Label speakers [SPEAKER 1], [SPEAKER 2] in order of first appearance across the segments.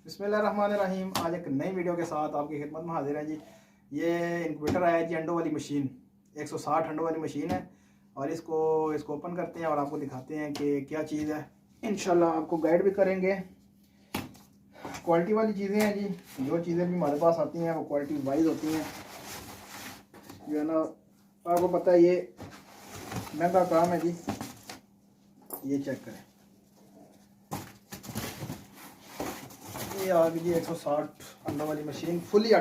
[SPEAKER 1] बिस्मिल्लाहिर्रहमानिर्रहीम। आज एक नई वीडियो के साथ आपकी खिदमत में हाजिर है जी। ये इनक्यूबेटर आया है जी, अंडों वाली मशीन 160 अंडों वाली मशीन है। और इसको ओपन करते हैं और आपको दिखाते हैं कि क्या चीज़ है। इंशाल्लाह आपको गाइड भी करेंगे। क्वालिटी वाली चीज़ें हैं जी। जो चीज़ें भी हमारे पास आती हैं वो क्वालिटी वाइज होती हैं, जो है ना। आपको पता है ये महंगा काम है जी। ये चेक करें, ये आ गई जी 160 अंडों वाली मशीन, फुली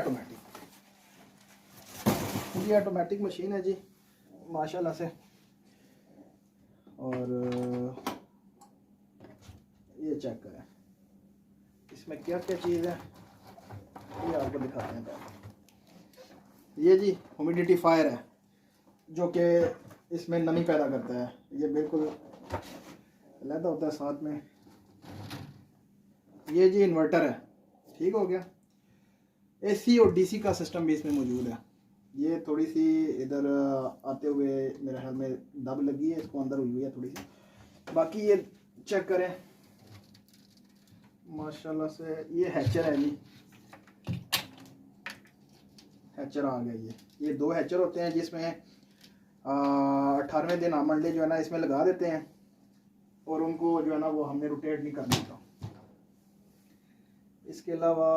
[SPEAKER 1] ऑटोमेटिक मशीन है जी माशाल्लाह से। और ये चेक करें इसमें क्या क्या चीज़ है, ये आपको दिखाते हैं। ये जी ह्यूमिडिफायर है जो कि इसमें नमी पैदा करता है। ये बिल्कुल अलग होता है साथ में। ये जी इन्वर्टर है, ठीक हो गया। एसी और डीसी का सिस्टम भी इसमें मौजूद है। ये थोड़ी सी इधर आते हुए मेरे ख्याल में दब लगी है, इसको अंदर हुई है थोड़ी सी। बाकी ये चेक करें माशाल्लाह से। ये हैचर है जी, हैचर आ गया। ये दो हैचर होते हैं जिसमें 18वें दिन आमंडे जो है ना इसमें लगा देते हैं और उनको जो है ना वो हमने रोटेट नहीं करना होता। इसके अलावा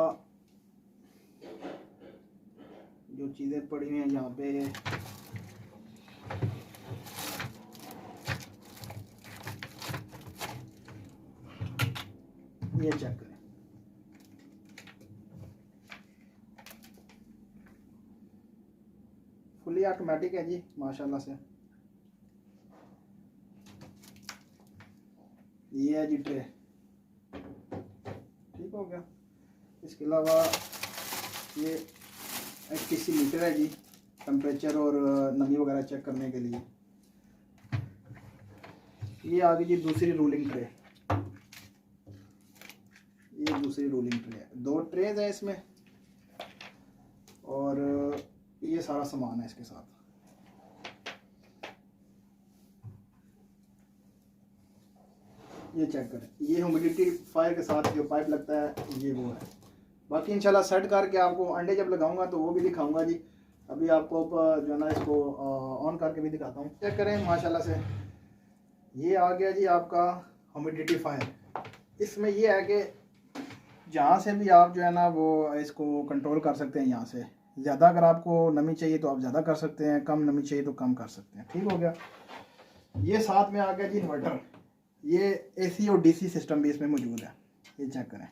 [SPEAKER 1] जो चीज़ें पड़ी हुई हैं यहाँ पे, ये चेक करें। फुली ऑटोमेटिक है जी माशाल्लाह से। ये है जी ट्रे, ठीक हो गया। इसके अलावा ये HPC मीटर है जी, टेम्परेचर और नमी वगैरह चेक करने के लिए। ये आ गई जी दूसरी रूलिंग ट्रे। ये दूसरी रूलिंग ट्रे है, दो ट्रेज हैं इसमें और ये सारा सामान है इसके साथ। ये चेक करें, ये ह्यूमिडिफायर के साथ जो पाइप लगता है ये वो है। बाकी इंशाल्लाह सेट करके आपको अंडे जब लगाऊंगा तो वो भी दिखाऊंगा जी। अभी आपको जो है ना इसको ऑन करके भी दिखाता हूँ। चेक करें माशाल्लाह से। ये आ गया जी आपका ह्यूमिडिफायर। इसमें ये है कि जहाँ से भी आप जो है ना वो इसको कंट्रोल कर सकते हैं। यहाँ से ज़्यादा अगर आपको नमी चाहिए तो आप ज़्यादा कर सकते हैं, कम नमी चाहिए तो कम कर सकते हैं, ठीक हो गया। ये साथ में आ गया जी इन्वर्टर। ये AC और DC सिस्टम भी इसमें मौजूद है। ये चेक करें,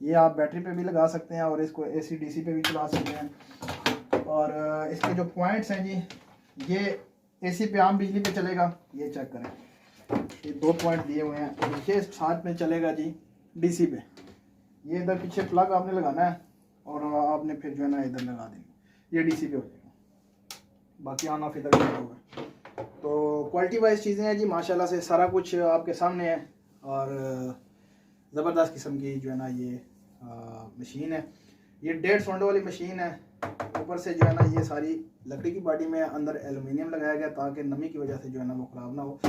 [SPEAKER 1] ये आप बैटरी पे भी लगा सकते हैं और इसको AC DC पे भी चला सकते हैं। और इसके जो पॉइंट्स हैं जी, ये AC पे आम बिजली पे चलेगा। ये चेक करें, ये दो पॉइंट दिए हुए हैं। ये साथ में चलेगा जी DC पे। ये इधर पीछे प्लग आपने लगाना है और आपने फिर जो है ना इधर लगा देंगे, ये DC पे हो जाएगा। बाकी ऑन ऑफ इधर होगा। तो क्वालिटी वाइज चीज़ें हैं जी माशाल्लाह से। सारा कुछ आपके सामने है और ज़बरदस्त किस्म की जो है ना ये मशीन है। ये 150 अंडों वाली मशीन है। ऊपर से जो है ना ये सारी लकड़ी की बॉडी में अंदर एलुमिनियम लगाया गया ताकि नमी की वजह से जो है ना वो ख़राब ना हो।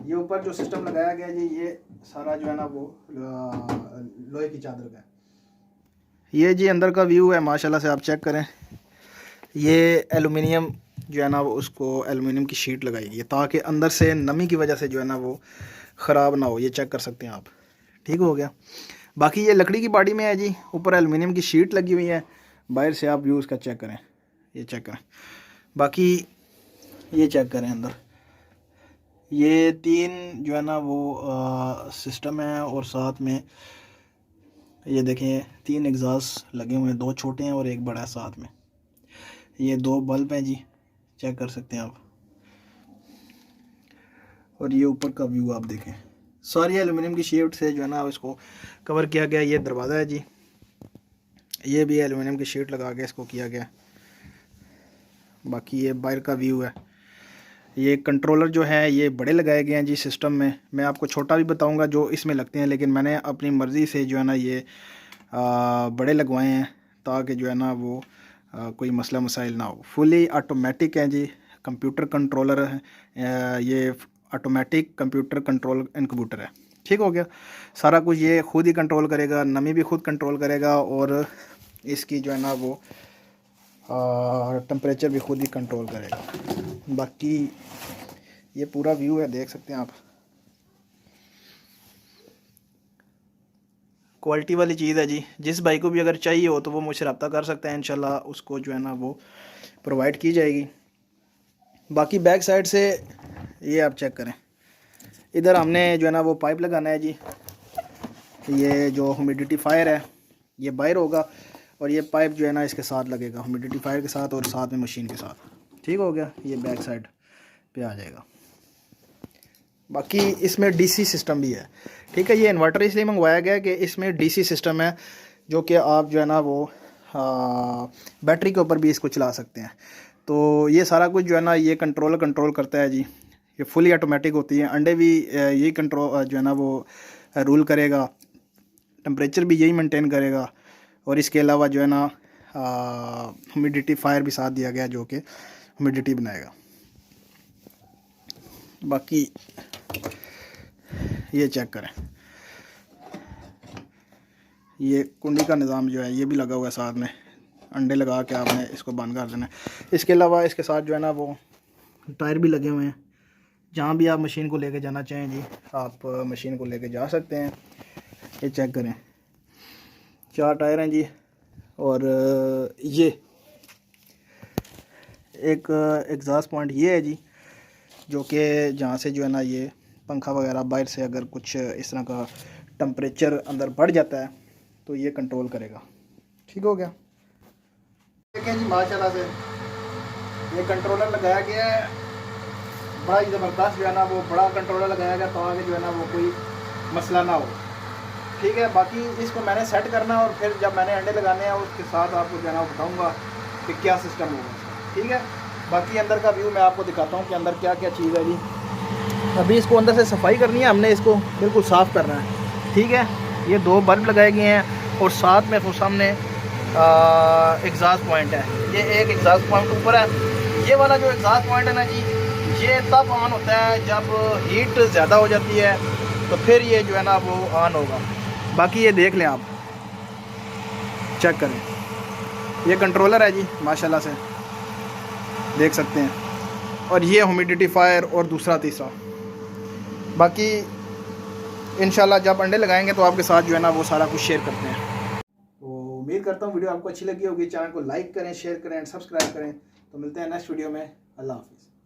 [SPEAKER 1] ये ऊपर जो सिस्टम लगाया गया जी, ये सारा जो है ना वो लोहे की चादर का है। ये जी अंदर का व्यू है माशाल्लाह से, आप चेक करें। ये एलुमिनियम जो है ना वो उसको एलुमिनियम की शीट लगाई गई है ताकि अंदर से नमी की वजह से जो है ना वो ख़राब ना हो। ये चेक कर सकते हैं आप, ठीक हो गया। बाकी ये लकड़ी की बॉडी में है जी, ऊपर एलुमिनियम की शीट लगी हुई है। बाहर से आप व्यू उसका चेक करें, ये चेक करें। बाकी ये चेक करें अंदर, ये 3 जो है ना वो सिस्टम है और साथ में ये देखें 3 एग्जॉस्ट लगे हुए हैं, 2 छोटे हैं और एक बड़ा है साथ में। ये 2 बल्ब हैं जी, चेक कर सकते हैं आप। और ये ऊपर का व्यू आप देखें, सारी एलुमिनियम की शीट से जो है ना इसको कवर किया गया। ये दरवाज़ा है जी, ये भी एलुमिनियम की शीट लगा के इसको किया गया। बाकी ये बाहर का व्यू है। ये कंट्रोलर जो है ये बड़े लगाए गए हैं जी सिस्टम में। मैं आपको छोटा भी बताऊंगा जो इसमें लगते हैं, लेकिन मैंने अपनी मर्ज़ी से जो है ना ये बड़े लगवाए हैं ताकि जो है ना वो कोई मसला मसाइल ना हो। फुली ऑटोमेटिक है जी, कंप्यूटर कंट्रोलर है। ये ऑटोमेटिक कंप्यूटर कंट्रोल इनक्यूबेटर है, ठीक हो गया। सारा कुछ ये खुद ही कंट्रोल करेगा, नमी भी खुद कंट्रोल करेगा और इसकी जो है ना वो टेम्परेचर भी खुद ही कंट्रोल करेगा। बाकी ये पूरा व्यू है, देख सकते हैं आप। क्वालिटी वाली चीज़ है जी। जिस भाई को भी अगर चाहिए हो तो वो मुझसे रब्ता कर सकते हैं, इंशाल्लाह उसको जो है ना वो प्रोवाइड की जाएगी। बाकी बैक साइड से ये आप चेक करें, इधर हमने जो है ना वो पाइप लगाना है जी। ये जो ह्यूमिडिटीफायर है ये बाहर होगा और ये पाइप जो है ना इसके साथ लगेगा, ह्यूमिडिटीफायर के साथ और साथ में मशीन के साथ। ठीक हो गया, ये बैक साइड पे आ जाएगा। बाकी इसमें डीसी सिस्टम भी है। ठीक है, ये इन्वर्टर इसलिए मंगवाया गया कि इसमें डीसी सिस्टम है, जो कि आप जो है ना वो बैटरी के ऊपर भी इसको चला सकते हैं। तो ये सारा कुछ जो है ना ये कंट्रोल करता है जी। ये फुली ऑटोमेटिक होती है। अंडे भी यही कंट्रोल जो है ना वो रूल करेगा, टेम्परेचर भी यही मेंटेन करेगा और इसके अलावा जो है ना ह्यूमिडिटीफायर भी साथ दिया गया जो कि ह्यूमिडिटी बनाएगा। बाकी ये चेक करें, ये कुंडी का निज़ाम जो है ये भी लगा हुआ है साथ में। अंडे लगा के आपने इसको बंद कर देना है। इसके अलावा इसके साथ जो है ना वो टायर भी लगे हुए हैं। जहाँ भी आप मशीन को लेके जाना चाहें जी, आप मशीन को लेके जा सकते हैं। ये चेक करें, 4 टायर हैं जी। और ये एक एग्जॉस्ट पॉइंट ये है जी, जो कि जहाँ से जो है ना ये पंखा वगैरह बाहर से अगर कुछ इस तरह का टेम्परेचर अंदर बढ़ जाता है तो ये कंट्रोल करेगा। ठीक हो गया। देखें जी माशाल्लाह से ये कंट्रोलर लगाया गया है, बड़ा ही ज़बरदस्त जो है ना वो बड़ा कंट्रोलर लगाया गया, तो आगे जो है ना वो कोई मसला ना हो। ठीक है, बाकी इसको मैंने सेट करना और फिर जब मैंने अंडे लगाने हैं उसके साथ आपको जो है ना बताऊँगा कि क्या सिस्टम होगा। ठीक है, बाकी अंदर का व्यू मैं आपको दिखाता हूँ कि अंदर क्या क्या चीज़ है जी। अभी इसको अंदर से सफाई करनी है, हमने इसको बिल्कुल साफ़ करना है। ठीक है, ये 2 बल्ब लगाए गए हैं और साथ में वो सामने एग्जॉस्ट पॉइंट है। ये एक एग्जॉस्ट पॉइंट ऊपर है। ये वाला जो एग्जॉस्ट पॉइंट है ना जी, ये तब ऑन होता है जब हीट ज़्यादा हो जाती है, तो फिर ये जो है ना वो ऑन होगा। बाकी ये देख लें आप, चेक करें, ये कंट्रोलर है जी माशाल्लाह से, देख सकते हैं। और ये ह्यूमिडिटीफायर और दूसरा तीसरा। बाकी इंशाल्लाह जब अंडे लगाएंगे तो आपके साथ जो है ना वो सारा कुछ शेयर करते हैं। तो उम्मीद करता हूँ वीडियो आपको अच्छी लगी होगी। चैनल को लाइक करें, शेयर करें एंड सब्सक्राइब करें। तो मिलते हैं नेक्स्ट वीडियो में। अल्लाह हाफिज़।